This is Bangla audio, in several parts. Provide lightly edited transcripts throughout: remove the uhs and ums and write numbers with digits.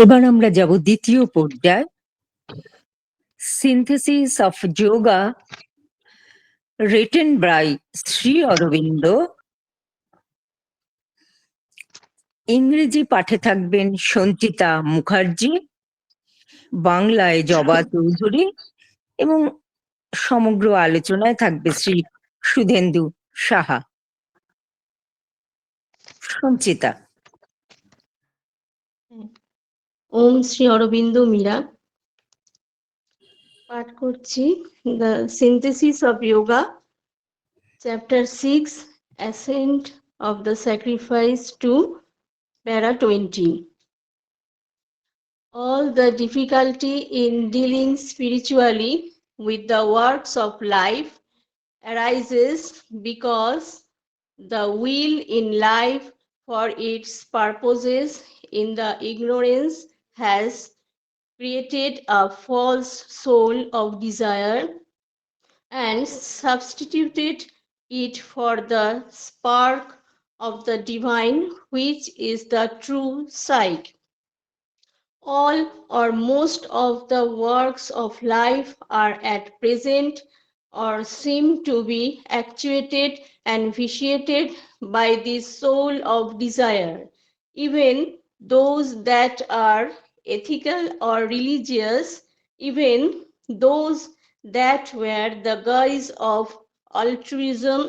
এবার আমরা যাব দ্বিতীয় পর্যায়, synthesis of yoga, written by Shri Aurobindo. ইংরেজি পাঠে থাকবেন সঞ্চিতা মুখার্জি, বাংলায় জবা চৌধুরী এবং সমগ্র আলোচনায় থাকবে শ্রী সুধেন্দু সাহা। সঞ্চিতা। ওম শ্রী অরবিন্দ মীরা পাঠ করছি। The synthesis of yoga, chapter 6, accent of the sacrifice two প্যারা 20. All the difficulty in dealing spiritually with the works of life arises because the will in life for its purposes in the ignorance has created a false soul of desire and substituted it for the spark of the divine, which is the true sight. All or most of the works of life are at present or seem to be actuated and vitiated by this soul of desire. Even those that are ethical or religious, even those that wear the guise of altruism,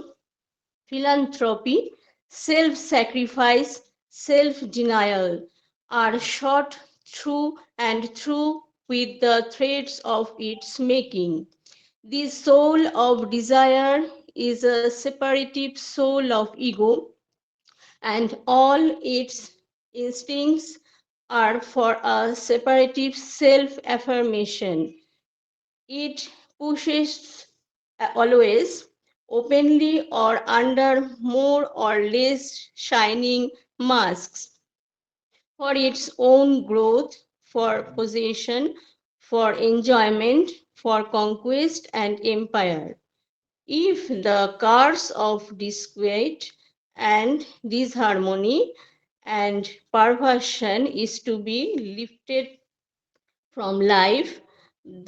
philanthropy, self-sacrifice, self-denial, are shot through and through with the threads of its making. This soul of desire is a separative soul of ego, and all its instincts are for a separative self-affirmation. It pushes always, openly or under more or less shining masks, for its own growth, for possession, for enjoyment, for conquest and empire. If the curse of disquiet and disharmony and perversion is to be lifted from life,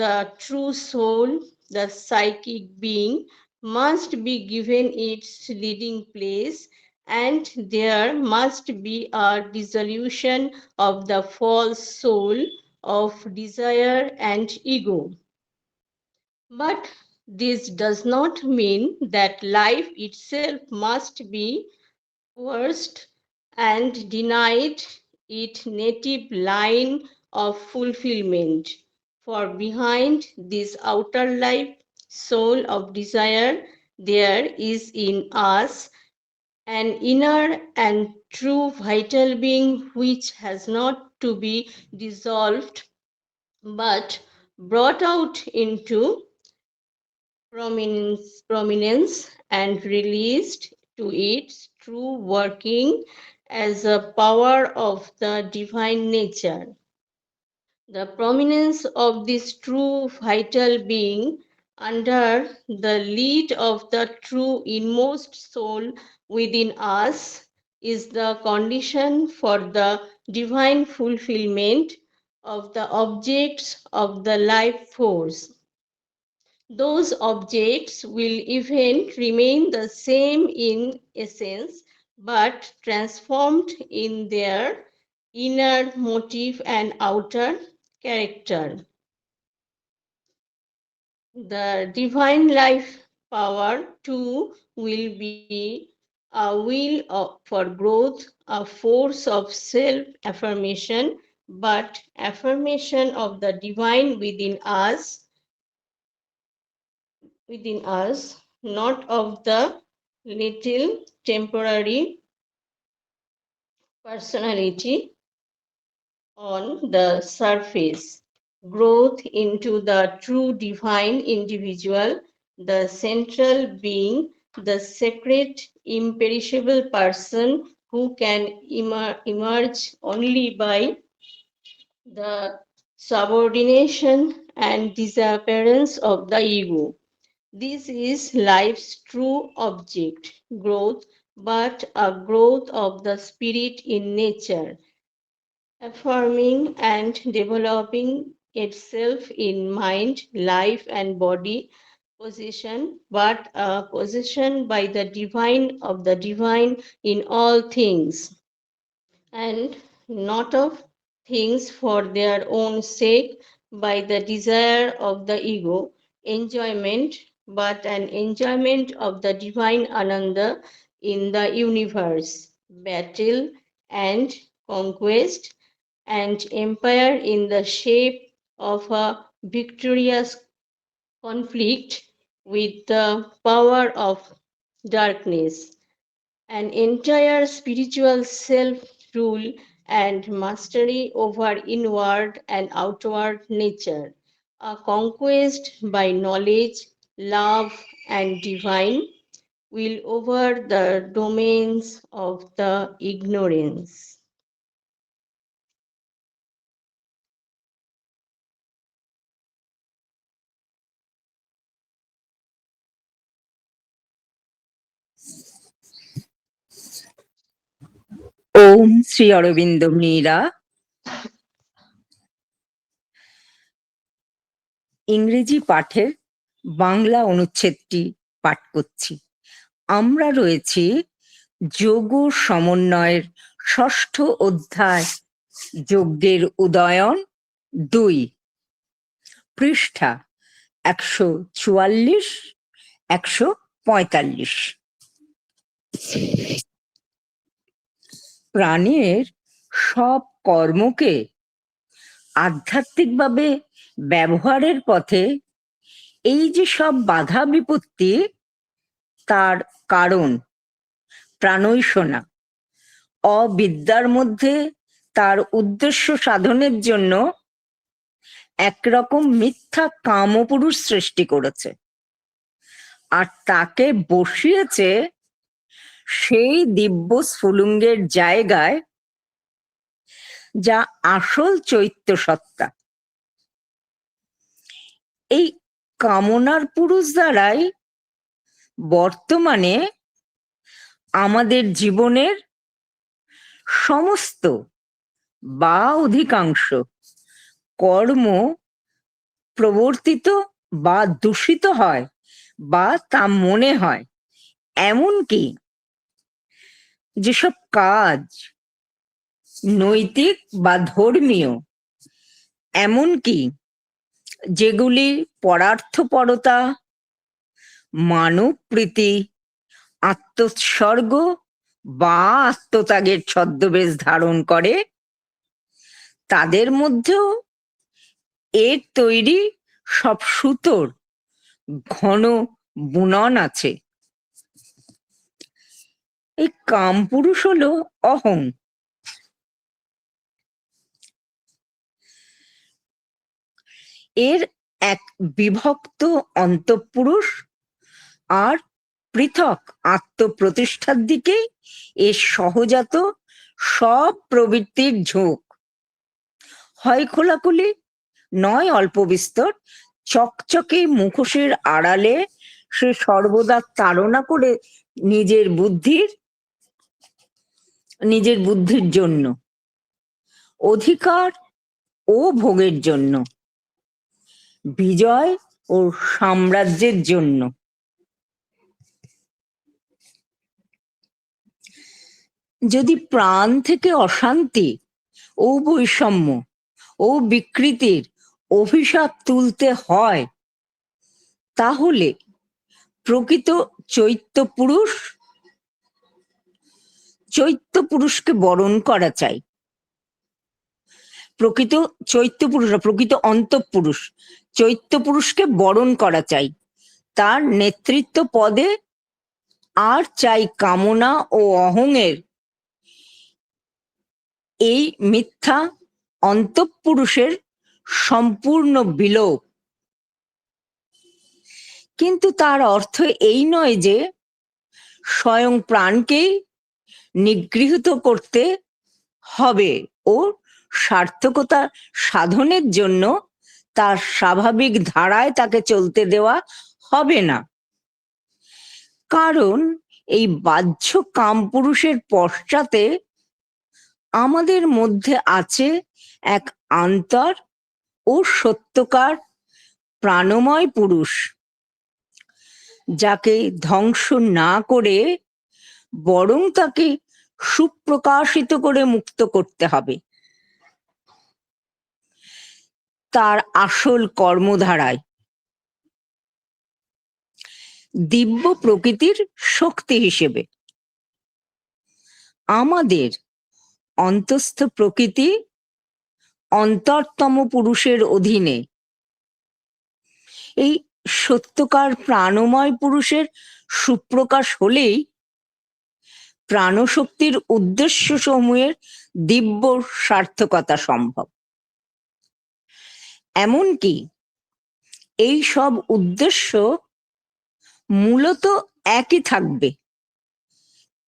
the true soul, the psychic being, must be given its leading place, and there must be a dissolution of the false soul of desire and ego. But this does not mean that life itself must be coerced and denied its native line of fulfillment. For behind this outer life, soul of desire, there is in us an inner and true vital being which has not to be dissolved but brought out into prominence and released to its true working as a power of the divine nature. The prominence of this true vital being under the lead of the true inmost soul within us is the condition for the divine fulfillment of the objects of the life force. Those objects will even remain the same in essence, but transformed in their inner motive and outer character. The divine life power too will be a will for growth, a force of self-affirmation, but affirmation of the divine within us, not of the little temporary personality on the surface. Growth into the true divine individual, the central being, the sacred, imperishable person who can emerge only by the subordination and disappearance of the ego. This is life's true object, growth, but a growth of the spirit in nature. affirming and developing itself in mind, life, and body position, but a position by the divine of the divine in all things, and not of things for their own sake by the desire of the ego enjoyment, but an enjoyment of the divine Ananda in the universe, battle and conquest, and empire in the shape of a victorious conflict with the power of darkness, an entire spiritual self rule and mastery over inward and outward nature, a conquest by knowledge, love, and divine will over the domains of the ignorance. ওম শ্রী অরবিন্দ মীরা। ইংরেজি পাঠের বাংলা অনুচ্ছেদটি পাঠ করছি। আমরা রয়েছি যোগ সমন্বয়ের ষষ্ঠ অধ্যায়, যজ্ঞের উদয়ন 2, পৃষ্ঠা 144, 145। প্রাণের সব কর্মকে আধ্যাত্মিকভাবে ব্যবহারের পথে এই যে সব বাধা বিপত্তি, তার কারণ প্রাণৈষণা, অবিদ্যার মধ্যে তার উদ্দেশ্য সাধনের জন্য একরকম মিথ্যা কামপুরুষ সৃষ্টি করেছে, আর তাকে বসিয়েছে সেই দিব্য স্ফুলিঙ্গের জায়গায়, যা আসল চৈত্য সত্তা। এই কামনার পুরুষ দ্বারাই বর্তমানে আমাদের জীবনের সমস্ত বা অধিকাংশ কর্ম প্রবর্তিত বা দূষিত হয় বা তা মনে হয়। এমনকি যেসব কাজ নৈতিক বা ধর্মীয়, এমনকি যেগুলি পরার্থপরতা, মানব প্রীতি, আত্মোৎসর্গ বা আত্মত্যাগের ছদ্মবেশ ধারণ করে, তাদের মধ্যেও এর তৈরি সব সুতোর ঘন বুনন আছে। এই কামপুরুষ হলো অহং। এর এক বিভক্ত অন্তঃপুরুষ আর পৃথক আত্মপ্রতিষ্ঠার দিকে এর সহজাত সব প্রবৃত্তির ঝোঁক, হয় খোলাখুলি, নয় অল্প বিস্তর। চকচকে মুখোশের আড়ালে সে সর্বদা তাড়না করে নিজের বুদ্ধির জন্য, অধিকার ও ভোগের জন্য, বিজয় ও সাম্রাজ্যের জন্য। যদি প্রাণ থেকে অশান্তি ও বৈষম্য ও বিকৃতির অভিশাপ তুলতে হয়, তাহলে প্রকৃত চৈত্য পুরুষকে বরণ করা চাই। প্রকৃত অন্তঃপুরুষ চৈত্য পুরুষকে বরণ করা চাই, তার নেতৃত্ব পদে। আর চাই কামনা ও অহংয়ের এই মিথ্যা অন্তঃপুরুষের সম্পূর্ণ বিলোপ। কিন্তু তার অর্থ এই নয় যে স্বয়ং প্রাণকেই নিগৃহীত করতে হবে ও সার্থকতা সাধনের জন্য তার স্বাভাবিক ধারায় তাকে চলতে দেওয়া হবে না। কারণ এই বাহ্য কামপুরুষের পশ্চাতে আমাদের মধ্যে আছে এক অন্তর ও সত্যকার প্রাণময় পুরুষ, যাকে ধ্বংস না করে বরং তাকে সুপ্রকাশিত করে মুক্ত করতে হবে তার আসল কর্মধারায়, দিব্য প্রকৃতির শক্তি হিসেবে। আমাদের অন্তস্থ প্রকৃতি অন্তরতম পুরুষের অধীনে। এই সত্যকার প্রাণময় পুরুষের সুপ্রকাশ হলেই প্রাণশক্তির উদ্দেশ্য সমূহের দিব্য সার্থকতা সম্ভব। এমনকি এই সব উদ্দেশ্য মূলত একই থাকবে,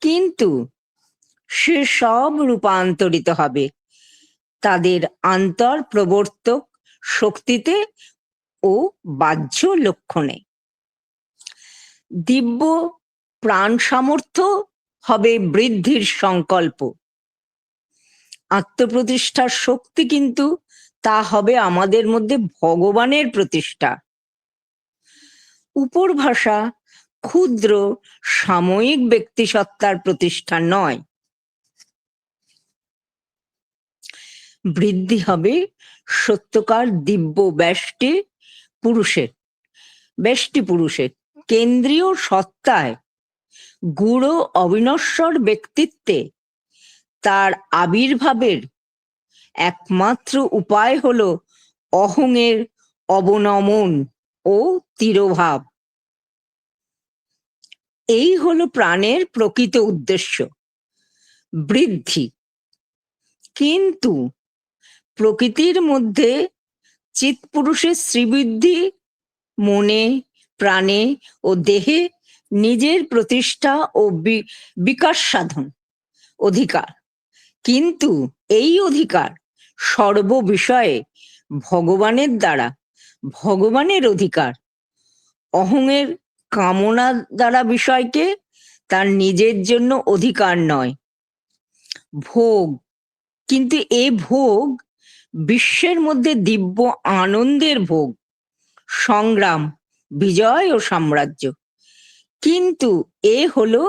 কিন্তু সে সব রূপান্তরিত হবে তাদের আন্তর প্রবর্তক শক্তিতে ও বাহ্য লক্ষণে। দিব্য প্রাণ সামর্থ্য হবে বৃদ্ধির সংকল্প, আত্মপ্রতিষ্ঠার শক্তি কিন্তু তা হবে আমাদের মধ্যে ভগবানের প্রতিষ্ঠা। উপর ভাষা ক্ষুদ্র সাময়িক ব্যক্তিসত্তার প্রতিষ্ঠা নয়, বৃদ্ধি হবে সত্যকার দিব্য ব্যষ্টি পুরুষের কেন্দ্রীয় সত্তায়, গূঢ় অবিনশ্বর ব্যক্তিত্বে তার আবির্ভাবের একমাত্র উপায় হলো অহংয়ের অবনমন ও তিরোভাব। এই হলো প্রাণের প্রকৃত উদ্দেশ্য, বৃদ্ধি। কিন্তু প্রকৃতির মধ্যে চিৎপুরুষের শ্রীবৃদ্ধি মনে, প্রাণে ও দেহে নিজের প্রতিষ্ঠা ও বিকাশ সাধন অধিকার। কিন্তু এই অধিকার সর্ব বিষয়ে ভগবানের দ্বারা, ভগবানের অধিকার। অহংয়ের কামনা দ্বারা বিষয়কে তার নিজের জন্য অধিকার নয়, ভোগ। কিন্তু এ ভোগ বিশ্বের মধ্যে দিব্য আনন্দের ভোগ, সংগ্রাম, বিজয় ও সাম্রাজ্য। কিন্তু এ হলো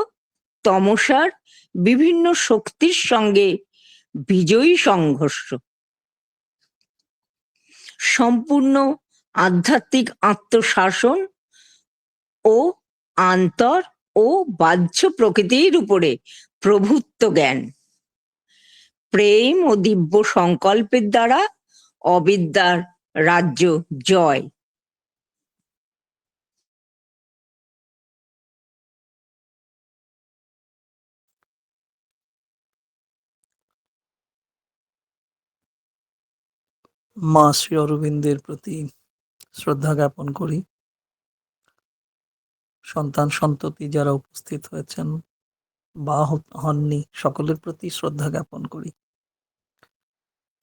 তমসার বিভিন্ন শক্তির সঙ্গে বিজয়ী সংঘর্ষ। সম্পূর্ণ আধ্যাত্মিক আত্মশাসন ও আন্তর ও বাহ্য প্রকৃতির উপরে প্রভুত্ব জ্ঞান, প্রেম ও দিব্য সংকল্পের দ্বারা অবিদ্যার রাজ্য জয়। মা শ্রী অরবিন্দের প্রতি শ্রদ্ধা জ্ঞাপন করি। সন্তান সন্ততি যারা উপস্থিত হয়েছেন বা হননি, সকলের প্রতি শ্রদ্ধা জ্ঞাপন করি।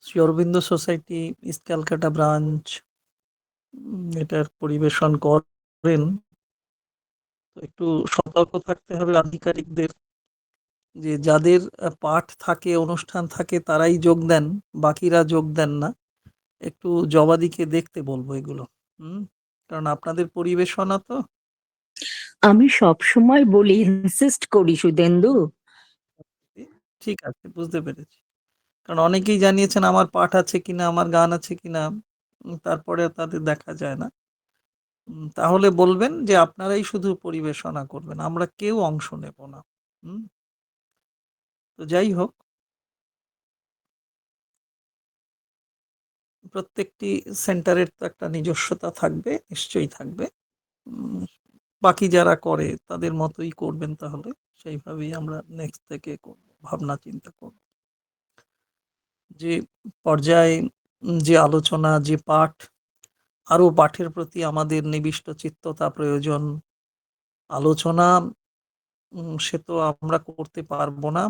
Shri Aurobindo society east Calcutta branch এটার পরিবেশন করেন। তো একটু সতর্ক থাকতে হবে আধিকারিকদের, যে যাদের পাঠ থাকে, অনুষ্ঠান থাকে, তারাই যোগ দেন, বাকিরা যোগ দেন না। একটু জবাদিকে দেখতে বলবো এগুলো। কারণ আপনাদের পরিবেশনা তো। আমি সব সময় বলি, ইনসিস্ট করি সুধেন্দু। ঠিক আছে, বুঝতে পেরেছি। কারণ অনেকেই জানিয়েছেন আমার পাঠ আছে কিনা, আমার গান আছে কিনা, তারপরে তাদের দেখা যায় না। তাহলে বলবেন যে আপনারাই শুধু পরিবেশনা করবেন, আমরা কেউ অংশ নেব না। তো যাই হোক, প্রত্যেকটি সেন্টারের তো একটা নিজস্বতা থাকবে, নিশ্চয়ই থাকবে। বাকি যারা করে তাদের মতোই করবেন, তাহলে সেইভাবেই আমরা নেক্সট থেকে ভাবনা চিন্তা করব। যে পর্যায়ে যে আলোচনা, যে পাঠ, আরো পাঠের প্রতি আমাদের নিবিষ্ট চিত্ততা প্রয়োজন। আলোচনা সে তো আমরা করতে পারবো না,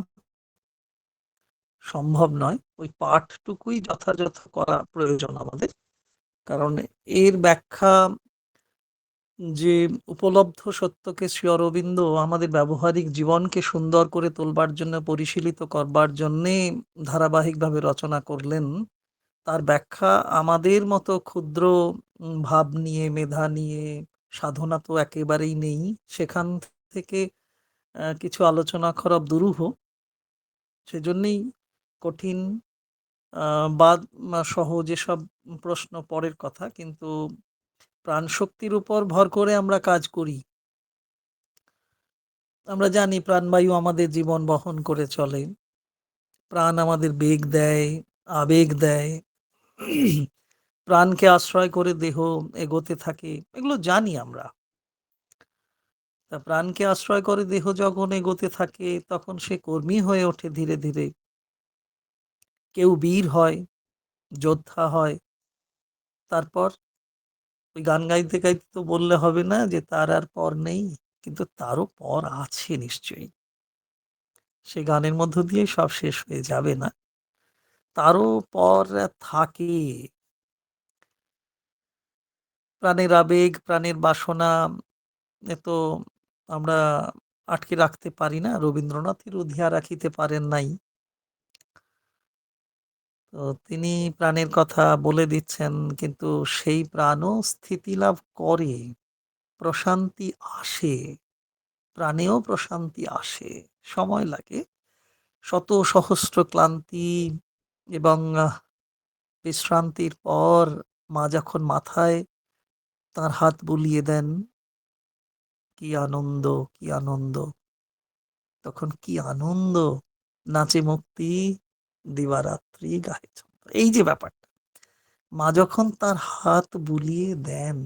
সম্ভব নয়। ওই পাঠটুকুই যথাযথ করা প্রয়োজন আমাদের, কারণ এর ব্যাখ্যা যে উপলব্ধ সত্যকে শ্রী অরবিন্দ আমাদের ব্যবহারিক জীবনকে সুন্দর করে তোলবার জন্য, পরিশীলিত করবার জন্যে ধারাবাহিকভাবে রচনা করলেন, তার ব্যাখ্যা আমাদের মতো ক্ষুদ্র ভাব নিয়ে, মেধা নিয়ে, সাধনা তো একেবারেই নেই। সেখান থেকে কিছু আলোচনা করা দুরূহ। সেজন্যেই কঠিন বাদ সহ যেসব প্রশ্ন পরের কথা, কিন্তু প্রাণশক্তির উপর ভর করে আমরা কাজ করি। আমরা জানি প্রাণবায়ু আমাদের জীবন বহন করে চলে। প্রাণ আমাদের বেগ দেয়, আবেগ দেয়। প্রাণকে আশ্রয় করে দেহ এগোতে থাকে, এগুলো জানি আমরা। তা প্রাণকে আশ্রয় করে দেহ যখন এগোতে থাকে, তখন সে কর্মী হয়ে ওঠে ধীরে ধীরে। কেউ বীর হয়, যোদ্ধা হয়। তারপর ওই গান গাইতে গাইতে তো বললে হবে না যে তার আর পর নেই, কিন্তু তারও পর আছে নিশ্চয়ই। সে গানের মধ্য দিয়ে সব শেষ হয়ে যাবে না, তারও পর থাকে। প্রাণের আবেগ, প্রাণের বাসনা, এ তো আমরা আটকে রাখতে পারি না। রবীন্দ্রনাথের উধিয়া রাখিতে পারেন নাই। তো তিনি প্রাণের কথা বলে দিচ্ছেন, কিন্তু সেই প্রাণও স্থিতি লাভ করে, প্রশান্তি আসে, প্রাণেও প্রশান্তি আসে, সময় লাগে। শত সহস্র ক্লান্তি এবং বিশ্রান্তির পর মা যখন মাথায় তার হাত বুলিয়ে দেন, কি আনন্দ, কি আনন্দ! তখন কি আনন্দ! নাচে মুক্তি, দিবারাত্রি গাহে ছন্দ। এই যে ব্যাপারটা, মা যখন তার হাত বুলিয়ে দেন,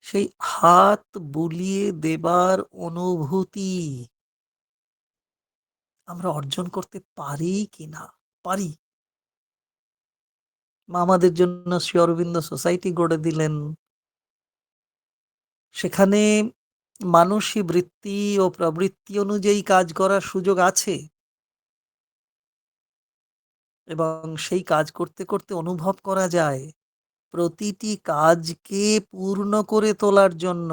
সেই হাত বুলিয়ে দেবার অনুভূতি আমরা অর্জন করতে পারি কিনা? পারি। মা আমাদের জন্য শ্রী অরবিন্দ সোসাইটি গড়ে দিলেন। সেখানে মানসী বৃত্তি ও প্রবৃত্তি অনুযায়ী কাজ করার সুযোগ আছে, এবং সেই কাজ করতে করতে অনুভব করা যায় প্রতিটি কাজকে পূর্ণ করে তোলার জন্য,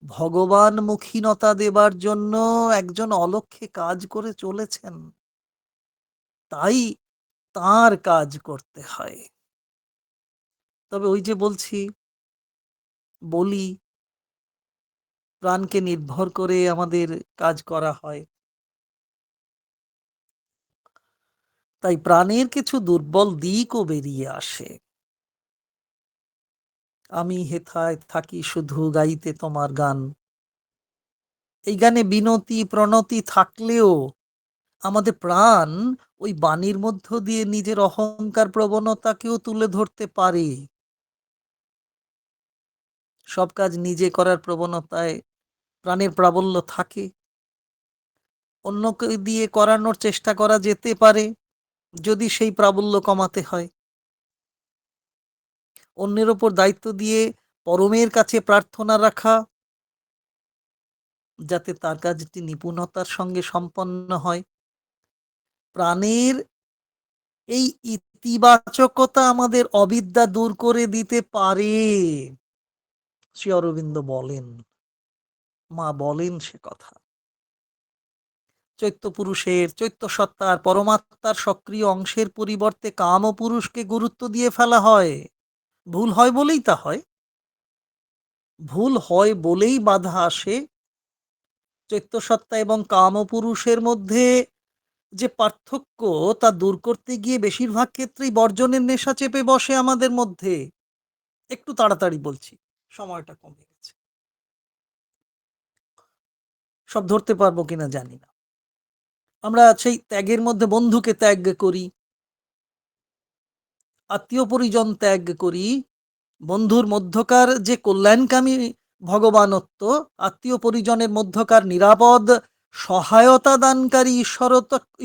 ভগবানমুখীনতা দেবার জন্য একজন অলক্ষ্যে কাজ করে চলেছেন। তাই তার কাজ করতে হয়। তবে ওই যে বলছি, বলি প্রাণকে নির্ভর করে আমাদের কাজ করা হয়। তাই প্রাণের কিছু দুর্বল দিকও বেরিয়ে আসে। আমি হেথায় থাকি শুধু গাইতে তোমার গান। এই গানে বিনতি প্রণতি থাকলেও আমাদের প্রাণ ওই বাণীর মধ্য দিয়ে নিজের অহংকার প্রবণতাকেও তুলে ধরতে পারে। সব কাজ নিজে করার প্রবণতায় প্রাণের প্রাবল্য থাকে। অন্যকে দিয়ে করানোর চেষ্টা করা যেতে পারে, যদি সেই প্রাবল্য কমাতে হয়। অন্যের ওপর দায়িত্ব দিয়ে পরমের কাছে প্রার্থনা রাখা, যাতে তার কাজটি নিপুণতার সঙ্গে সম্পন্ন হয়। প্রাণের এই ইতিবাচকতা আমাদের অবিদ্যা দূর করে দিতে পারে, শ্রী অরবিন্দ বলেন, মা বলেন সে কথা। চৈত্য পুরুষের, চৈত্য সত্তার, পরমাত্মার সক্রিয় অংশের পরিবর্তে কাম পুরুষকে গুরুত্ব দিয়ে ফেলা হয়। ভুল হয় বলেই তা হয়। ভুল হয় বলেই বাধা আসে। চৈত্য সত্তা এবং কাম পুরুষের মধ্যে যে পার্থক্য, তা দূর করতে গিয়ে বেশিরভাগ ক্ষেত্রেই বর্জনের নেশা চেপে বসে আমাদের মধ্যে। একটু তাড়াতাড়ি বলছি, সময়টা কমে গেছে। সব ধরতে পারবো কিনা জানি না। আমরা সেই ত্যাগের মধ্যে বন্ধুকে ত্যাগ করি, আত্মীয় পরিজন ত্যাগ করি। বন্ধুর মধ্যকার যে কল্যাণকামী ভগবানত্ব, আত্মীয় পরিজনের মধ্যকার নিরাপদ সহায়তা দানকারী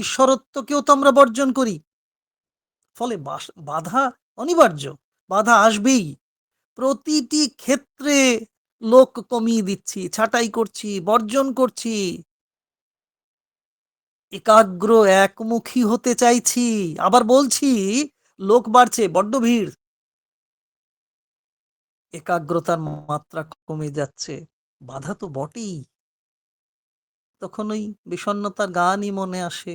ঈশ্বরত্বকেও তো আমরা বর্জন করি। ফলে বাধা অনিবার্য, বাধা আসবেই। প্রতিটি ক্ষেত্রে লোক কমিয়ে দিচ্ছি, ছাঁটাই করছি, বর্জন করছি, একাগ্র একমুখী হতে চাইছি। আবার বলছি, লোক বাড়ছে, বড্ড ভিড়। একাগ্রতার মাত্রা কমে যাচ্ছে, বাধা তো বটেই। তখন ওই বিষণ্ণতার গানই মনে আসে,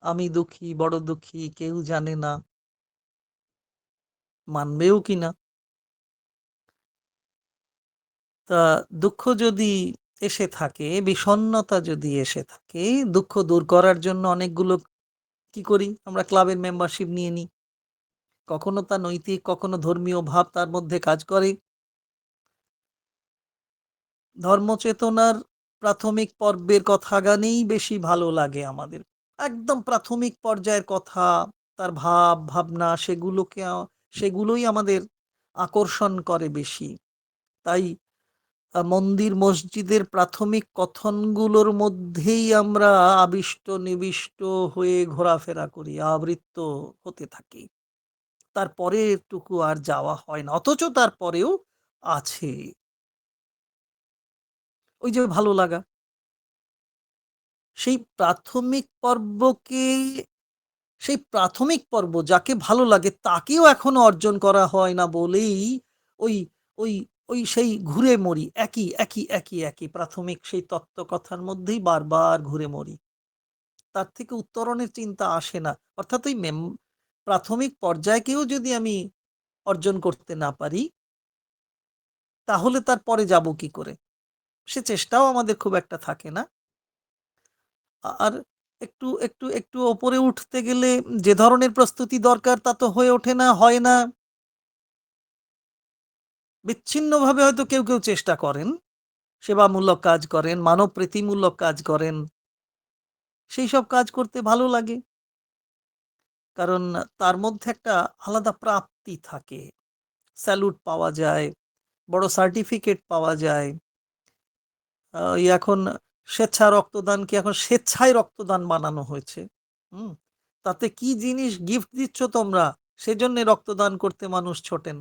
আমি দুঃখী, বড় দুঃখী, কেউ জানে না, মানবেও কিনা। তা দুঃখ যদি এসে থাকে, বিষণ্ণতা যদি এসে থাকে, দুঃখ দূর করার জন্য অনেকগুলো কি করি আমরা, ক্লাবের মেম্বারশিপ নিয়ে নিই। কখনো তা নৈতিক, কখনো ধর্মীয় ভাব তার মধ্যে কাজ করে। ধর্মচেতনার প্রাথমিক পর্বের কথা গানেই বেশি ভালো লাগে আমাদের। একদম প্রাথমিক পর্যায়ের কথা, তার ভাব ভাবনা, সেগুলোই আমাদের আকর্ষণ করে বেশি। তাই মন্দির মসজিদের প্রাথমিক কথনগুলোর মধ্যেই আমরা আবিষ্ট নিবিষ্ট হয়ে ঘোরাফেরা করি, আবৃত্ত হতে থাকি। তারপরে টুকু আর যাওয়া হয় না, অথচ তারপরেও আছে ওই যে ভালো লাগা। সেই প্রাথমিক পর্বকে, সেই প্রাথমিক পর্ব যাকে ভালো লাগে তাকেও এখনো অর্জন করা হয় না বলেই ওই ওই ওই সেই ঘুরে মরি, একই একই একই একই প্রাথমিক সেই তত্ত্বকথার মধ্যেই বারবার ঘুরে মরি। তার থেকে উত্তরণের চিন্তা আসে না। অর্থাৎ ওই প্রাথমিক পর্যায়কেও যদি আমি অর্জন করতে না পারি, তাহলে তার পরে যাব কি করে? সে চেষ্টাও আমাদের খুব একটা থাকে না। আর একটু একটু একটু ওপরে উঠতে গেলে যে ধরনের প্রস্তুতি দরকার তা তো হয়ে ওঠে না, হয় না। বিচ্ছিন্নভাবে হয়তো কেউ কেউ চেষ্টা করেন, সেবামূলক কাজ করেন, মানব প্রীতিমূলক কাজ করেন, সেই সব কাজ করতে ভালো লাগে। কারণ তার মধ্যে একটা আলাদা প্রাপ্তি থাকে, স্যালুট পাওয়া যায়, বড় সার্টিফিকেট পাওয়া যায়। এই এখন স্বেচ্ছা রক্তদানকে এখন স্বেচ্ছায় রক্তদান বানানো হয়েছে। হুম, তাতে কি জিনিস গিফট দিচ্ছ তোমরা, সেজন্য রক্তদান করতে মানুষ ছোটেন।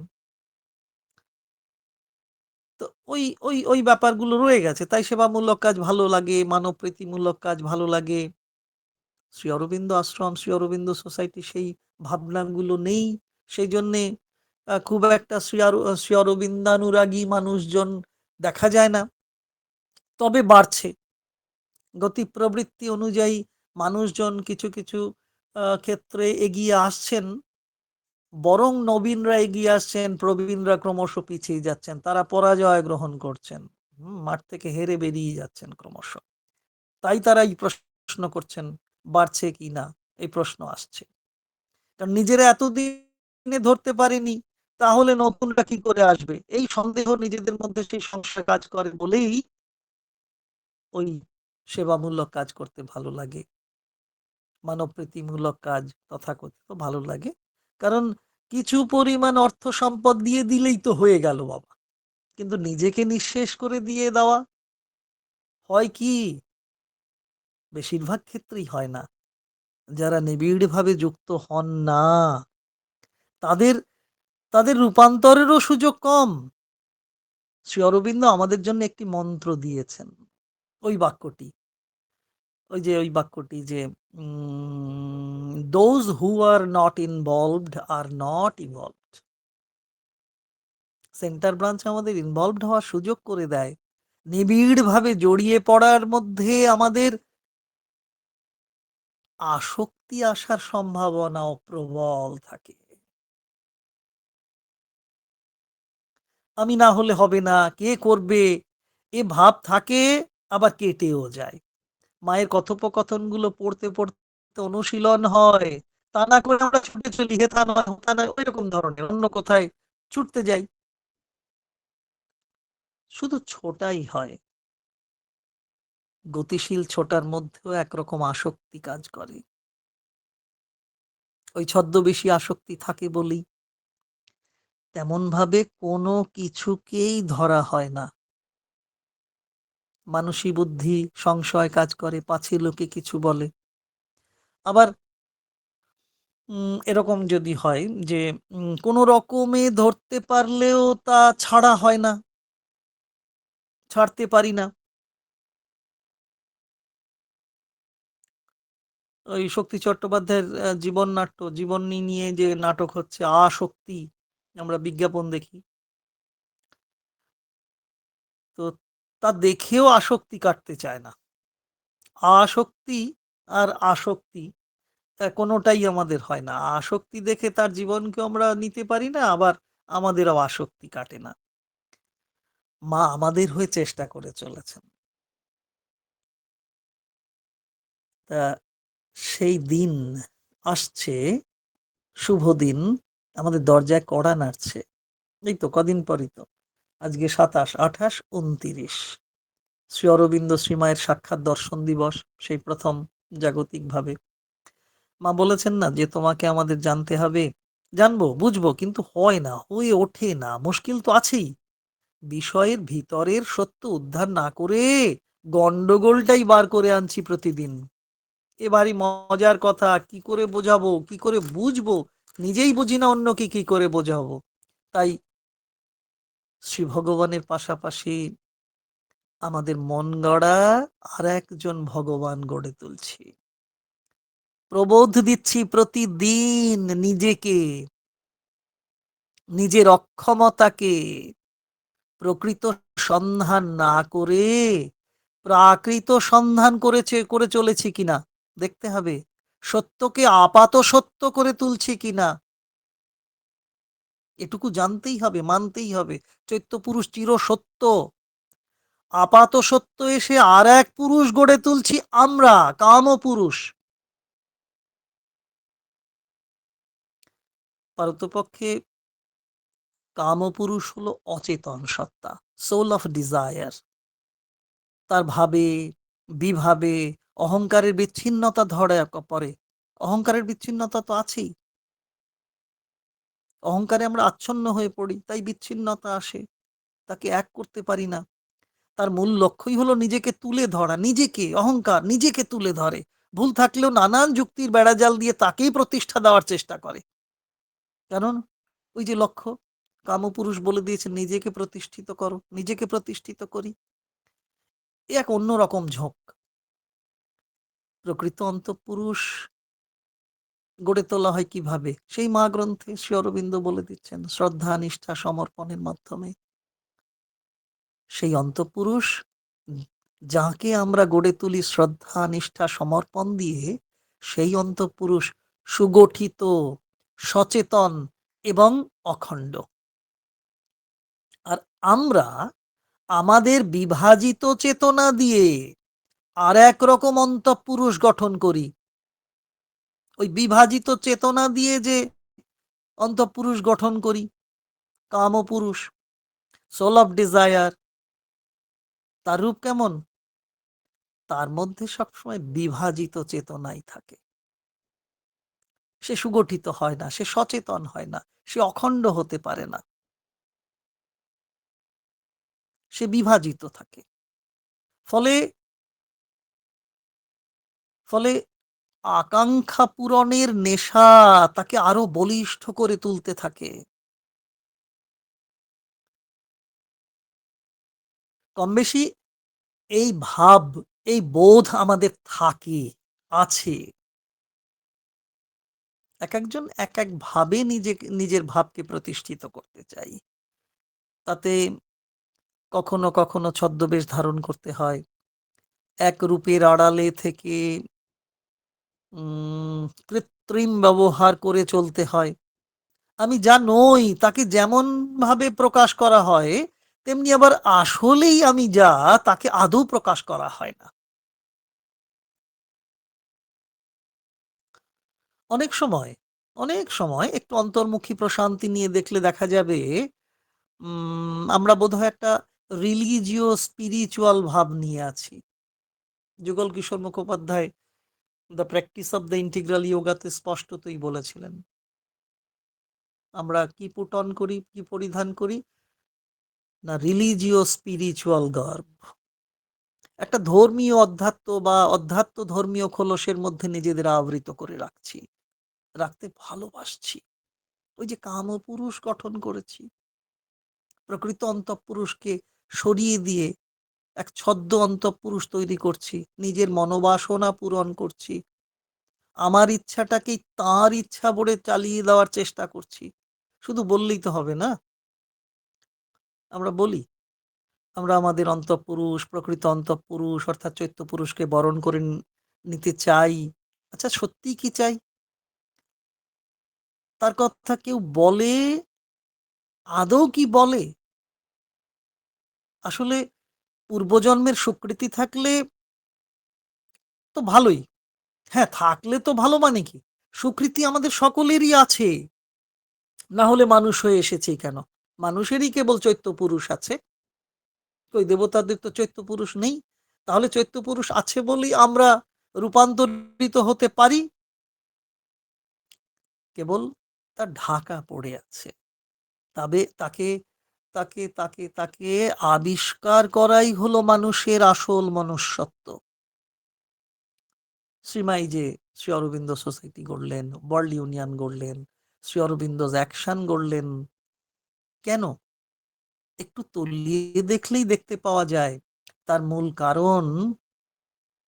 তো ওই ওই ওই ব্যাপারগুলো রয়ে গেছে, তাই সেবামূলক কাজ ভালো লাগে, মানব প্রীতিমূলক কাজ ভালো লাগে। শ্রী অরবিন্দ আশ্রম, শ্রী অরবিন্দ সোসাইটি সেই ভাবনাগুলো নেই। সেই জন্যে খুব একটা শ্রী অরবিন্দানুরাগী মানুষজন দেখা যায় না। তবে বাড়ছে, গতি প্রবৃত্তি অনুযায়ী মানুষজন কিছু কিছু ক্ষেত্রে এগিয়ে আসছেন। বরং নবীনরা এগিয়ে আসছেন, প্রবীণরা ক্রমশ পিছিয়ে যাচ্ছেন, তারা পরাজয় গ্রহণ করছেন, মাঠ থেকে হেরে বেরিয়ে যাচ্ছেন ক্রমশ। তাই তারা এই প্রশ্ন করছেন, বাড়ছে কি না, এই প্রশ্ন আসছে। কারণ নিজেরা এতদিনে ধরতে পারেনি, তাহলে নতুনটা কি করে আসবে, এই সন্দেহ নিজেদের মধ্যে সেই সংশয় কাজ করে বলেই ওই সেবামূলক কাজ করতে ভালো লাগে, মানবপ্রীতিমূলক কাজ তথাকথিত ভালো লাগে। কারণ কিছু পরিমাণ অর্থ সম্পদ দিয়ে দিলেই তো হয়ে গেল বাবা, কিন্তু নিজেকে নিঃশেষ করে দিয়ে দেওয়া হয় কি? বেশিরভাগ ক্ষেত্রেই হয় না। যারা নিবিড়ভাবে যুক্ত হন না, তাদের তাদের রূপান্তরেরও সুযোগ কম। শ্রী অরবিন্দ আমাদের জন্য একটি মন্ত্র দিয়েছেন, ওই বাক্যটি, ওই বাক্যটি যে those who are not involved are not evolved. Centre branch আমাদের ইনভলভড হওয়ার সুযোগ করে দেয়, নিবিড়ভাবে জড়িয়ে পড়ার মধ্যে আমাদের আসক্তি আসার সম্ভাবনাও প্রবল থাকে। আমি না হলে হবে না, কে করবে, এ ভাব থাকে, আবার কেটেও যায়। মায়ের কথোপকথনগুলো পড়তে পড়তে অনুশীলন হয়, তা না করে আমরা ছুটে চলি, হেথা নয় হোথা নয়, ওই রকম ধরনের অন্য কোথায় ছুটতে যাই। শুধু ছোটাই হয়, গতিশীল ছোটার মধ্যেও একরকম আসক্তি কাজ করে। ওই ছদ্মবেশী আসক্তি থাকে বলেই তেমন ভাবে কোনো কিছুকেই ধরা হয় না। মানসী বুদ্ধি, সংশয় কাজ করে, পাছে লোকে কিছু বলে। আবার এরকম যদি হয় যে কোনো রকমে ধরতে পারলেও তা ছাড়া হয় না, ছাড়তে পারি না। ওই শক্তি চট্টোপাধ্যায়ের জীবন নাট্য, জীবনী নিয়ে যে নাটক হচ্ছে আসক্তি, আমরা বিজ্ঞাপন দেখি। তো তা দেখেও আসক্তি কাটতে চায় না। আসক্তি আর আসক্তি কোনোটাই আমাদের হয় না। আসক্তি দেখে তার জীবনকেও আমরা নিতে পারি না, আবার আমাদেরও আসক্তি কাটে না। মা আমাদের হয়ে চেষ্টা করে চলেছেন। তা সেই দিন আসছে, শুভ দিন, আমাদের দরজায় কড়া নাড়ছে। এই তো কদিন পরই তো, আজকে ২৭, ২৮, ২৯ শ্রী অরবিন্দ শ্রীমায়ের সাক্ষাৎ দর্শন দিবস, সেই প্রথম জাগতিকভাবে। মা বলেছেন না যে তোমাকে আমাদের জানতে হবে, জানবো বুঝবো, কিন্তু হয় না, হয়ে ওঠে না, মুশকিল তো আছেই। বিষয়ের ভিতরের সত্য উদ্ধার না করে গন্ডগোলটাই বার করে আনছি প্রতিদিন। এবারই মজার কথা, কি করে বোঝাবো, কি করে বুঝবো, নিজেই বুঝি না অন্যকে কি করে বোঝাবো। তাই শ্রী ভগবানের পাশাপাশি আমাদের মন গড়া আর একজন ভগবান গড়ে তুলছি, প্রবোধ দিচ্ছি প্রতিদিন নিজেকে, নিজের অক্ষমতাকে। প্রকৃত সন্ধান না করে প্রাকৃত সন্ধান করে চলেছি কিনা দেখতে হবে। সত্যকে আপাত সত্য করে তুলছি কিনা এটুকু জানতেই হবে, মানতেই হবে। চৈত্য পুরুষ চির সত্য, আপাত সত্য এসে আর এক পুরুষ গড়ে তুলছি আমরা, কাম পুরুষ। পারতপক্ষে কামপুরুষ হলো অচেতন সত্তা, সোল অফ ডিজায়ার। তার ভাবে, বিভাবে অহংকারের বিচ্ছিন্নতা ধরে পড়ে। অহংকারের বিচ্ছিন্নতা তো আছেই, অহংকারে আমরা আচ্ছন্ন হয়ে পড়ি, তাই বিচ্ছিন্নতা আসে, তাকে এক করতে পারি না। তার মূল লক্ষ্যই হলো নিজেকে তুলে ধরা, নিজেকে, অহংকার নিজেকে তুলে ধরে, ভুল থাকলেও নানান যুক্তির বেড়াজাল দিয়ে তাকেই প্রতিষ্ঠা দেওয়ার চেষ্টা করে। কারণ ওই যে লক্ষ্য, কামপুরুষ বলে দিয়েছেন নিজেকে প্রতিষ্ঠিত করো, নিজেকে প্রতিষ্ঠিত করি। এ এক অন্যরকম ঝোঁক। প্রকৃত অন্তঃপুরুষ গড়ে তোলা হয় কিভাবে, সেই মা গ্রন্থে শ্রী অরবিন্দ বলে দিচ্ছেন, শ্রদ্ধা নিষ্ঠা সমর্পণের মাধ্যমে। সেই অন্তঃপুরুষ যাকে আমরা গড়ে তুলি শ্রদ্ধা নিষ্ঠা সমর্পণ দিয়ে, সেই অন্তঃপুরুষ সুগঠিত, সচেতন এবং অখণ্ড। আর আমরা আমাদের বিভাজিত চেতনা দিয়ে আর এক রকম অন্তঃপুরুষ গঠন করি। ওই বিভাজিত চেতনা দিয়ে যে অন্তঃপুরুষ গঠন করি, কামপুরুষ, সোল অফ ডিজায়ার, তার রূপ কেমন? তার মধ্যে সবসময় বিভাজিত চেতনাই থাকে। সে সুগঠিত হয় না, সে সচেতন হয় না, সে অখণ্ড হতে পারে না, সে বিভাজিত থাকে। ফলে ফলে আকাঙ্ক্ষা পূরণের নেশা তাকে আরো বলিষ্ঠ করে তুলতে থাকে। কম বেশি এই ভাব, এই বোধ আমাদের থাকে, আছে। এক একজন এক এক ভাবে নিজের ভাবকে প্রতিষ্ঠিত করতে চাই। তাতে কখনো কখনো ছদ্মবেশ ধারণ করতে হয়, এক রূপের আড়ালে থেকে কৃত্রিম ব্যবহার করে চলতে হয়। আমি যা নই তাকে যেমন ভাবে প্রকাশ করা হয়, তেমনি আবার আসলেই আমি যা, তাকে আদৌ প্রকাশ করা হয় না। অনেক সময় অনেক সময় একটু অন্তর্মুখী প্রশান্তি নিয়ে দেখলে দেখা যাবে আমরা বোধহয় একটা রিলিজিও স্পিরিচুয়াল ভাব নিয়ে আছি। Jugal Kishore Mukhopadhyay the practice of the integral ইয়োগাতে স্পষ্টতই বলেছিলেন, আমরা কি পুট অন করি, কি পরিধান করি না, রিলিজিও স্পিরিচুয়াল গার্ব। একটা ধর্মীয় অধ্যাত্ম বা অধ্যাত্ম ধর্মীয় খোলসের মধ্যে নিজেদের আবৃত করে রাখতে ভালোবাসছি। ওই যে কামপুরুষ গঠন করেছি, প্রকৃত অন্তঃপুরুষকে সরিয়ে দিয়ে এক ছদ্ম অন্তঃপুরুষ তৈরি করছি, নিজের মনোবাসনা পূরণ করছি, আমার ইচ্ছাটাকেই তার ইচ্ছা বলে চালিয়ে দেওয়ার চেষ্টা করছি। শুধু বললেই তো হবে না, আমরা বলি আমরা আমাদের অন্তঃপুরুষ, প্রকৃত অন্তঃপুরুষ অর্থাৎ চৈত্য পুরুষকে বরণ করে নিতে চাই। আচ্ছা, সত্যিই কি চাই? তার কথা কেউ বলে? আদৌ কি বলে? আসলে পূর্বজন্মের সুকৃতি থাকলে তো ভালোই। হ্যাঁ, থাকলে তো ভালো মানে কি? সুকৃতি আমাদের সকলেরই আছে। না হলে মানুষ হয়ে এসেছি কেন? মানুষেরই কেবল চৈত্য পুরুষ আছে। কই দেবতাদের তো চৈত্য পুরুষ নেই। তাহলে চৈত্য পুরুষ আছে বলেই আমরা রূপান্তরিত হতে পারি। কেবল তার ঢাকা পড়ে আছে। তবে তাকে তাকে তাকে তাকে আবিষ্কার করাই হলো মানুষের আসল মনুষ্যত্ব। শ্রীমাই যে শ্রী অরবিন্দ সোসাইটি গড়লেন, ওয়ার্ল্ড ইউনিয়ন গড়লেন, শ্রী অরবিন্দোজ অ্যাকশন গড়লেন, কেন? একটু তলিয়ে দেখলেই দেখতে পাওয়া যায় তার মূল কারণ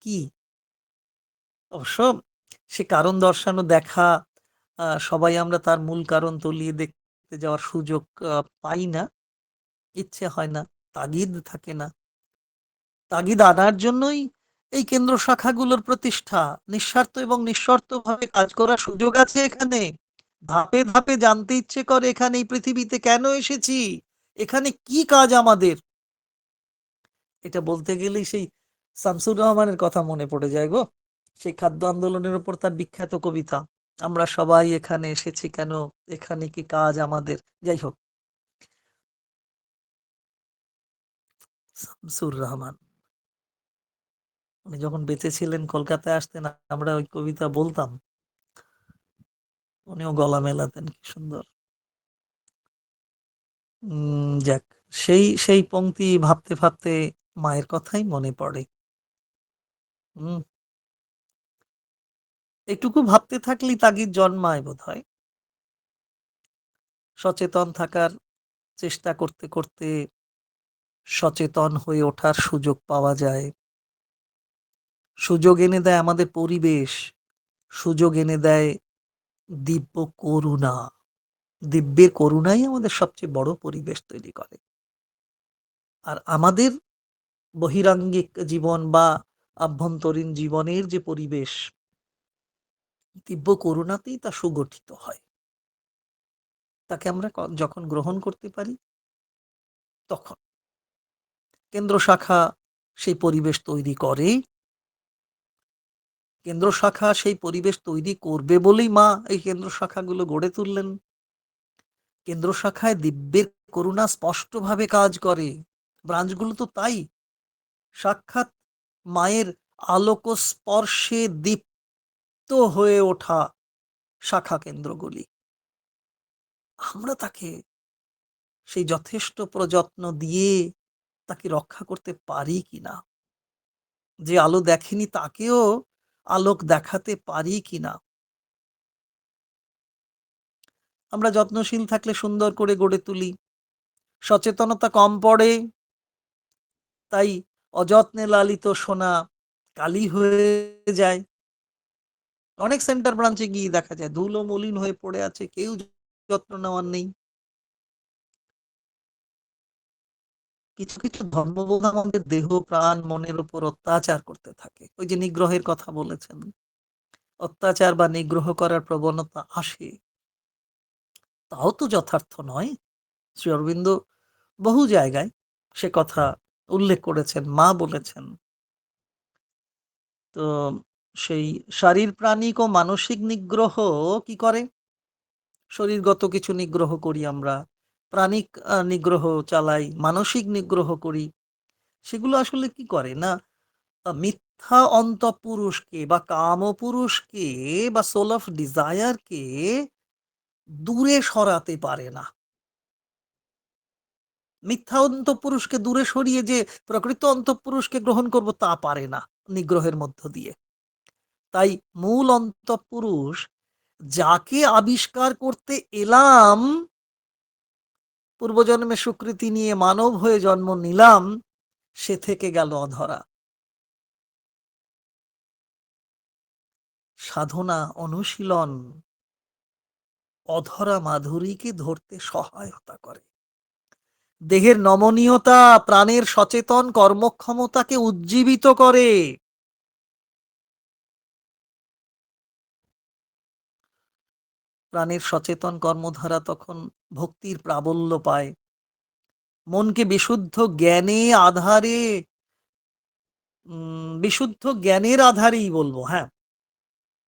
কি। অবশ্য সে কারণ দর্শানো দেখা, সবাই আমরা তার মূল কারণ তলিয়ে দেখতে যাওয়ার সুযোগ পাই না, ইচ্ছে হয় না, তাগিদ থাকে না। তাগিদ আনার জন্যই এই কেন্দ্র শাখাগুলোর প্রতিষ্ঠা। নিঃস্বার্থ এবং নিঃশর্তভাবে কাজ করার সুযোগ আছে এখানে। ধাপে ধাপে জানতে ইচ্ছে করে এখানে এই পৃথিবীতে কেন এসেছি, এখানে কি কাজ আমাদের। এটা বলতে গেলেই সেই শামসুর রহমানের কথা মনে পড়ে যায় গো। সেই খাদ্য আন্দোলনের উপর তার বিখ্যাত কবিতা, আমরা সবাই এখানে এসেছি কেন, এখানে কি কাজ আমাদের। যাই হোক, শামসুর রহমান উনি যখন বেঁচে ছিলেন, কলকাতায় আসতেন, আমরা ওই কবিতা বলতাম, উনিও গলা মেলাতেন, কি সুন্দর। যাক, সেই সেই পংক্তি ভাবতে ভাবতে মায়ের কথাই মনে পড়ে। হম একটুকু ভাবতে থাকলেই তাগিদ জন্মায় বোধ হয়। সচেতন থাকার চেষ্টা করতে করতে সচেতন হয়ে ওঠার সুযোগ পাওয়া যায়। সুযোগ এনে দেয় আমাদের পরিবেশ, সুযোগ এনে দেয় দিব্য করুণা। দিব্যের করুণাই আমাদের সবচেয়ে বড় পরিবেশ তৈরি করে। আর আমাদের বহিরাঙ্গিক জীবন বা আভ্যন্তরীণ জীবনের যে পরিবেশ, দিব্য করুণাতেই তা সুগঠিত হয়। তাকে আমরা যখন গ্রহণ করতে পারি, তখন কেন্দ্র শাখা সেই পরিবেশ তৈরি করে। কেন্দ্র শাখা সেই পরিবেশ তৈরি করবে বলেই মা এই কেন্দ্র শাখাগুলো গড়ে তুললেন। কেন্দ্র শাখায় দিব্যের করুণা স্পষ্টভাবে কাজ করে। ব্রাঞ্চগুলো তো তাই, সাক্ষাৎ মায়ের আলোক স্পর্শে দীপ্ত হয়ে ওঠা শাখা কেন্দ্রগুলি। আমরা তাকে সেই যথেষ্ট প্রযত্ন দিয়ে তাকে রক্ষা করতে পারি কিনা, যে আলো দেখেনি তাকেও আলোক দেখাতে পারি কিনা। আমরা যত্নশীল থাকলে সুন্দর করে গড়ে তুলি, সচেতনতা কম পড়ে, তাই অযত্নে লালিত সোনা কালি হয়ে যায়। অনেক সেন্টার ব্রাঞ্চে গিয়ে দেখা যায় ধুলো মলিন হয়ে পড়ে আছে, কেউ যত্ন নেওয়ার নেই। কিছু কিছু ধর্মবোধ আমাদের দেহ প্রাণ মনের উপর অত্যাচার করতে থাকে। ওই যে নিগ্রহের কথা বলেছেন, অত্যাচার বা নিগ্রহ করার প্রবণতা আসে, তাও তো যথার্থ নয়। শ্রী অরবিন্দ বহু জায়গায় সে কথা উল্লেখ করেছেন, মা বলেছেন। তো সেই শারীর প্রাণিক ও মানসিক নিগ্রহ কি করে? শরীরগত কিছু নিগ্রহ করি আমরা, প্রাণিক নিগ্রহ চালাই, মানসিক নিগ্রহ করি। সেগুলো আসলে কি করে না, মিথ্যা অন্তঃপুরুষকে বা কামপুরুষকে বা সোল অফ ডিজায়ারকে দূরে সরাতে পারে না। মিথ্যা অন্তঃপুরুষকে দূরে সরিয়ে যে প্রকৃত অন্তঃপুরুষকে গ্রহণ করব তা পারে না নিগ্রহের মধ্য দিয়ে। তাই মূল অন্তঃপুরুষ, যাকে আবিষ্কার করতে এলাম, পূর্বজন্মে স্বীকৃতি নিয়ে মানব হয়ে জন্ম নিলাম, সে থেকে গেল অধরা। সাধনা অনুশীলন অধরা মাধুরীকে ধরতে সহায়তা করে। দেহের নমনীয়তা প্রাণের সচেতন কর্মক্ষমতাকে উজ্জীবিত করে। প্রাণের সচেতন কর্মধারা তখন ভক্তির প্রাবল্য পায়, মনকে বিশুদ্ধ জ্ঞানে আধারে, বিশুদ্ধ জ্ঞানের আধারেই বলবো, হ্যাঁ,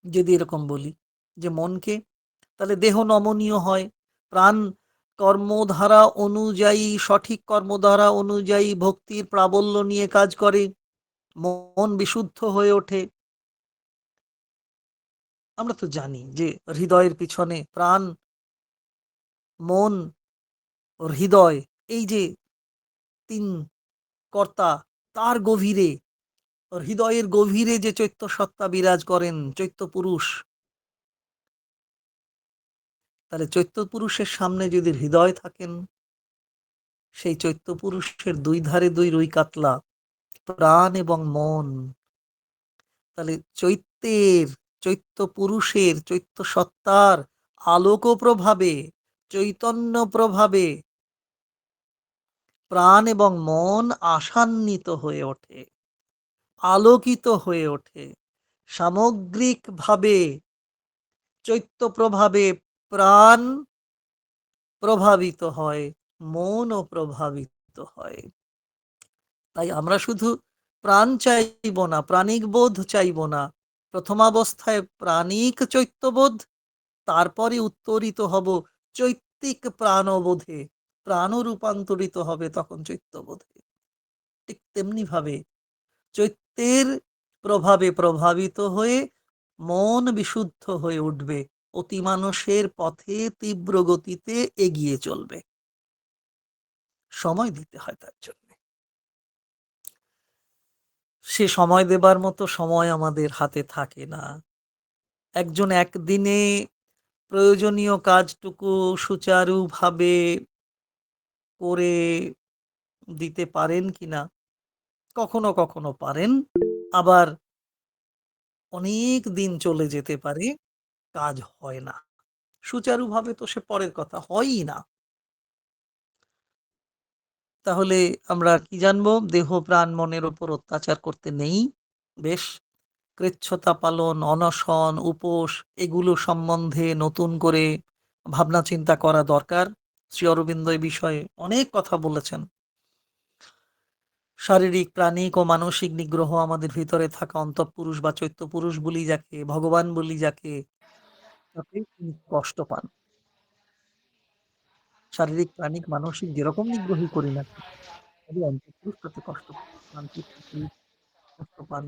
যদি এরকম বলি যে মনকে, তাহলে দেহ নমনীয় হয়, প্রাণ কর্মধারা অনুযায়ী, সঠিক কর্মধারা অনুযায়ী ভক্তির প্রাবল্য নিয়ে কাজ করে, মন বিশুদ্ধ হয়ে ওঠে। আমরা তো জানি যে হৃদয়ের পিছনে প্রাণ, মন ও হৃদয়, এই যে তিন কর্তা, তার গভীরে, হৃদয়ের গভীরে যে চৈত্য সত্তা বিরাজ করেন, চৈত্য পুরুষ, তাহলে চৈত্য পুরুষের সামনে যদি হৃদয় থাকেন, সেই চৈত্য পুরুষের দুই ধারে দুই রুই কাতলা, প্রাণ এবং মন, তাহলে চৈত্য পুরুষের, চৈত্য সত্তার আলোক প্রভাবে, চৈতন্য প্রভাবে প্রাণ এবং মন আশান্বিত হয়ে ওঠে, আলোকিত হয়ে ওঠে। সামগ্রিকভাবে চৈত্য প্রভাবে প্রাণ প্রভাবিত হয়, মনও প্রভাবিত হয়। তাই আমরা শুধু প্রাণ চাইব না, প্রাণিক বোধ চাইব না, প্রথমাবস্থায় প্রাণিক চৈত্যবোধ, তারপরে উত্তরিত হব চৈত্তিক প্রাণবোধে, প্রাণও রূপান্তরিত হবে তখন চৈত্যবোধে। ঠিক তেমনি ভাবে চৈত্যের প্রভাবে প্রভাবিত হয়ে মন বিশুদ্ধ হয়ে উঠবে, অতিমানসের পথে তীব্র গতিতে এগিয়ে চলবে। সময় দিতে হয় তার জন্য। সে সময় দেবার মতো সময় আমাদের হাতে থাকে না। একজন একদিনে প্রয়োজনীয় কাজটুকু সুচারুভাবে করে দিতে পারেন কিনা, কখনো কখনো পারেন, আবার অনেক দিন চলে যেতে পারে, কাজ হয় না। সুচারুভাবে তো সে পরের কথা, হয়ই না। তাহলে আমরা কি জানবো? দেহ প্রাণ মনের ওপর অত্যাচার করতে নেই। বেশ, কৃচ্ছ্রতা পালন, অনশন, উপোস, এগুলো সম্বন্ধে নতুন করে ভাবনা চিন্তা করা দরকার। শ্রী অরবিন্দ এ বিষয়ে অনেক কথা বলেছেন। শারীরিক, প্রাণিক ও মানসিক নিগ্রহ আমাদের ভিতরে থাকা অন্তঃপুরুষ বা চৈত্য পুরুষ বলি যাকে, ভগবান বলি যাকে, তাতে তিনি কষ্ট পান। শারীরিক, প্রাণিক, মানসিক যেরকম নিগ্রহই করি না কেন, তবে অন্তঃপুরুষ তাতে কষ্ট পান, প্রান্তিক পুরুষ কষ্ট পান,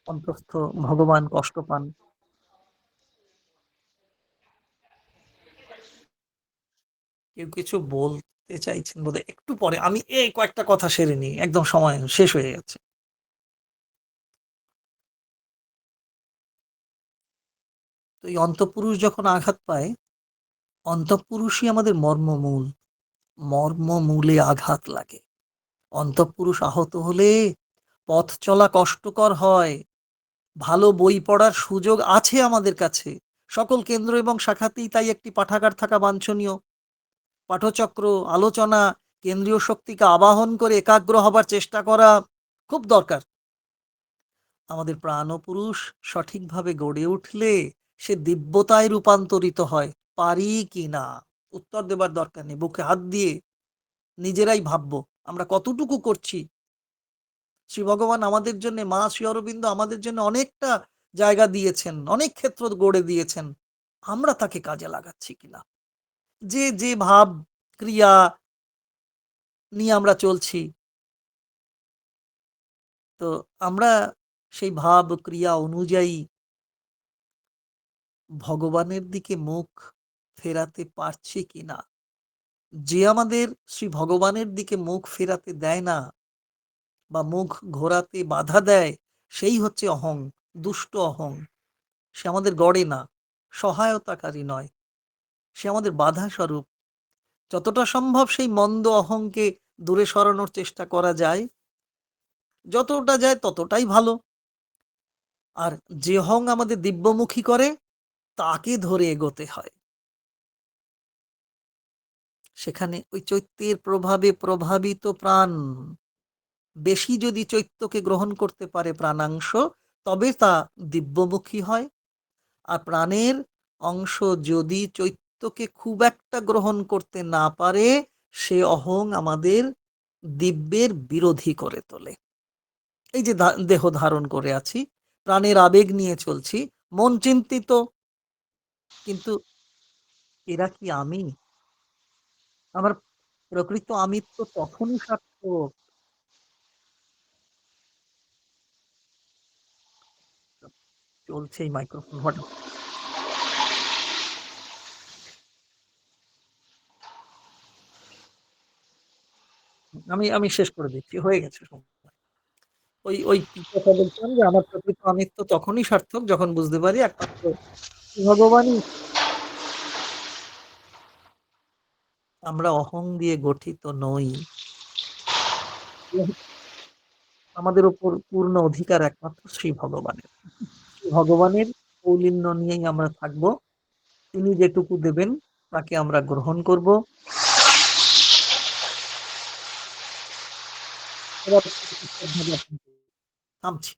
অন্তঃস্থ ভগবান কষ্ট পান। কেউ কিছু বলতে চাইছেন বোধহয়, একটু পরে আমি এই কয়েকটা কথা সেরে নিই, একদম সময় শেষ হয়ে গেছে। তো এই অন্তঃপুরুষ যখন আঘাত পায়, অন্তঃপুরুষই আমাদের মর্মমূল, মর্মমূলে আঘাত লাগে। অন্তঃপুরুষ আহত হলে পথ চলা কষ্টকর হয়। ভালো বই পড়ার সুযোগ আছে আমাদের কাছে, সকল কেন্দ্র এবং শাখাতেই তাই একটি পাঠাগার থাকা বাঞ্ছনীয়। পাঠচক্র, আলোচনা, কেন্দ্রীয় শক্তিকে আবাহন করে একাগ্র হবার চেষ্টা করা খুব দরকার। আমাদের প্রাণপুরুষ সঠিকভাবে গড়ে উঠলে সে দিব্যতায় রূপান্তরিত হয়। পারি কি না উত্তর দেবার দরকার নেই, বুকে হাত দিয়ে নিজেরাই ভাববো আমরা কতটুকু করছি। শ্রী ভগবান আমাদের জন্য, মা শ্রী অরবিন্দ আমাদের জন্য অনেকটা জায়গা দিয়েছেন, অনেক ক্ষেত্র গড়ে দিয়েছেন, আমরা তাকে কাজে লাগাচ্ছি কিনা। যে যে ভাব ক্রিয়া নিয়ে আমরা চলছি, তো আমরা সেই ভাব ক্রিয়া অনুযায়ী ভগবানের দিকে মুখ ফেরাতে পারছি কিনা। যে আমাদের শ্রী ভগবানের দিকে মুখ ফেরাতে দেয় না বা মুখ ঘোরাতে বাধা দেয়, সেই হচ্ছে অহং, দুষ্ট অহং। সে আমাদের গড়ে না, সহায়তাকারী নয়, সে আমাদের বাধা স্বরূপ। যতটা সম্ভব সেই মন্দ অহংকে দূরে সরানোর চেষ্টা করা যায়, যতটা যায় ততটাই ভালো। আর যে অহং আমাদের দিব্যমুখী করে, তাকে ধরে এগোতে হয়। সেখানে ওই চৈত্যের প্রভাবে প্রভাবিত প্রাণ বেশি যদি চৈত্যকে গ্রহণ করতে পারে প্রাণাংশ, তবে তা দিব্যমুখী হয়। আর প্রাণের অংশ যদি চৈত্যকে খুব একটা গ্রহণ করতে না পারে, সে অহং আমাদের দিব্যের বিরোধী করে তোলে। এই যে দেহ ধারণ করে আছি, প্রাণের আবেগ নিয়ে চলছি, মন চিন্তিত, কিন্তু এরা কি আমি? আমার প্রকৃত আমিত্ব তখনই সার্থক। চলছে এই মাইক্রোফোন হঠাৎ। আমি আমি শেষ করে দিচ্ছি, হয়ে গেছে সময়। ওই ওই কি কথা বলছিলাম যে আমার প্রকৃত আমিত্ব তখনই সার্থক যখন বুঝতে পারি একমাত্র ভগবানই, আমরা অহং দিয়ে গঠিত নই। আমাদের উপর পূর্ণ অধিকার একমাত্র শ্রী ভগবানের। শ্রী ভগবানের কৌলিন্য নিয়েই আমরা থাকব। তিনি যেটুকু দেবেন তাকে আমরা গ্রহণ করব। থামছি।